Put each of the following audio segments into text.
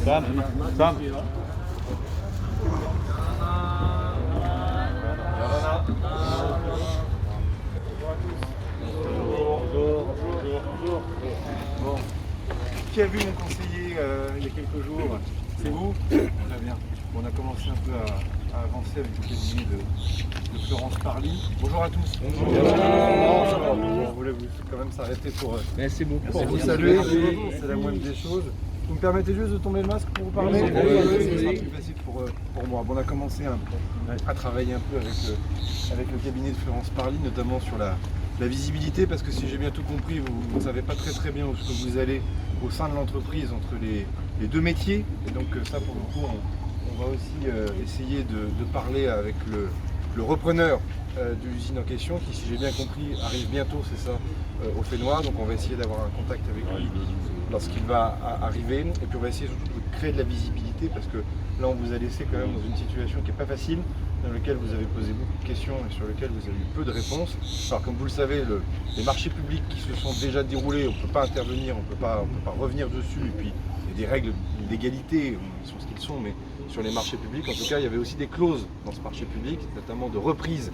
Sam. Sam. Bon. Qui a vu mon conseiller il y a quelques jours? C'est vous? Très bien. Bon, on a commencé un peu à avancer avec le cabinet de Florence Parly. Bonjour à tous. Bonjour. On voulait quand même s'arrêter pour vous saluer. C'est la moindre des choses. Vous me permettez juste de tomber le masque pour vous parler? Ce sera plus facile pour moi. Bon, on a commencé à travailler un peu avec le cabinet de Florence Parly, notamment sur la visibilité, parce que si j'ai bien tout compris, vous ne savez pas très bien où vous allez au sein de l'entreprise entre les deux métiers. Et donc ça, pour le coup, on va aussi essayer de parler avec le repreneur de l'usine en question, qui, si j'ai bien compris, arrive bientôt, c'est ça, au Fénois. Donc on va essayer d'avoir un contact avec lui lorsqu'il va arriver. Et puis on va essayer surtout de créer de la visibilité, parce que là, on vous a laissé quand même dans une situation qui n'est pas facile, dans laquelle vous avez posé beaucoup de questions et sur lesquelles vous avez eu peu de réponses. Alors comme vous le savez, les marchés publics qui se sont déjà déroulés, on ne peut pas intervenir, on ne peut pas revenir dessus. Et puis il y a des règles d'égalité, ils sont ce qu'ils sont, mais sur les marchés publics, en tout cas, il y avait aussi des clauses dans ce marché public, notamment de reprise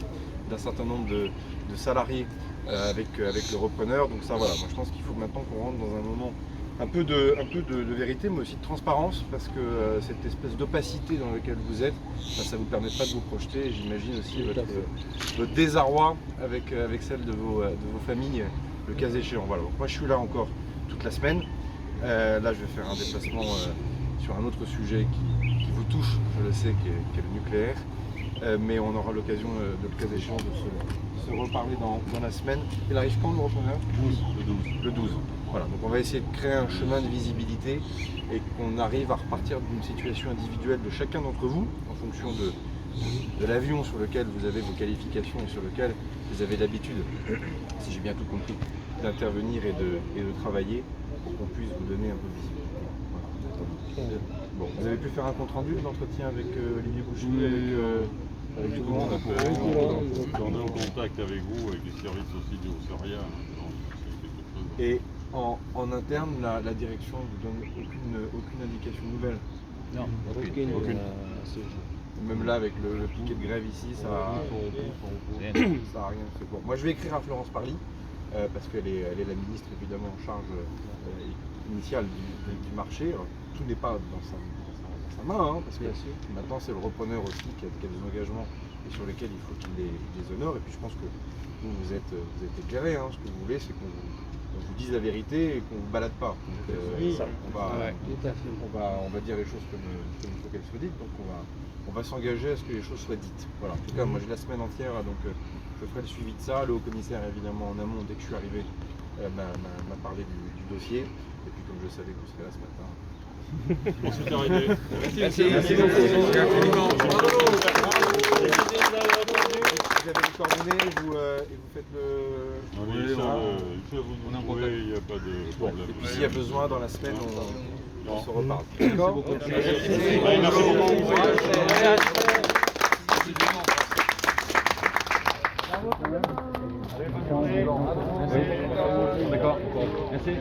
d'un certain nombre de salariés avec le repreneur. Donc ça, voilà, moi je pense qu'il faut maintenant qu'on rentre dans un moment un peu de vérité, mais aussi de transparence, parce que cette espèce d'opacité dans laquelle vous êtes, ça ne vous permet pas de vous projeter. J'imagine aussi votre désarroi avec celle de vos familles, le cas échéant. Voilà. Donc moi je suis là encore toute la semaine. Là je vais faire un déplacement sur un autre sujet qui vous touche, je le sais, qui est le nucléaire. Mais on aura l'occasion, de le cas échéant, de se reparler dans la semaine. Il arrive quand, le repreneur? Le 12. Voilà, donc on va essayer de créer un chemin de visibilité et qu'on arrive à repartir d'une situation individuelle de chacun d'entre vous, en fonction de l'avion sur lequel vous avez vos qualifications et sur lequel vous avez l'habitude, si j'ai bien tout compris, d'intervenir et de travailler pour qu'on puisse vous donner un peu de visibilité. Voilà. Bon, vous avez pu faire un compte rendu de l'entretien avec Olivier Boucher, avec tout le monde? On est en contact avec vous, avec les services aussi du Haut-Saria. Et en interne, la direction ne vous donne aucune indication nouvelle? Non, aucune. Même là, avec le piquet de grève ici, ça n'a rien fait. Bon, moi, je vais écrire à Florence Parly, parce qu'elle est la ministre évidemment en charge initiale du marché. Alors, tout n'est pas dans sa main, hein, parce que maintenant c'est le repreneur aussi qui a des engagements et sur lesquels il faut qu'il les honore. Et puis je pense que vous êtes éclairé, hein. Ce que vous voulez, c'est qu'on vous dise la vérité et qu'on ne vous balade pas. Donc, on va dire les choses comme il faut qu'elles soient dites. Donc on va s'engager à ce que les choses soient dites. Voilà. En tout cas, moi j'ai la semaine entière, donc je ferai le suivi de ça. Le haut commissaire, évidemment, en amont, dès que je suis arrivé, m'a parlé du dossier. Et puis comme je savais que vous serez là ce matin. Ensuite, arrêtez. Merci. Vous avez les coordonnées et vous faites le... Oui, vous nous trouvez, il n'y a pas de problème. Et puis s'il y a besoin, dans la semaine, on se reparle. D'accord? D'accord. Merci.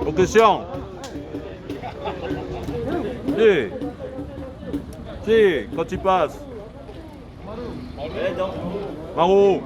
Attention. Si, quand tu passes. Marou.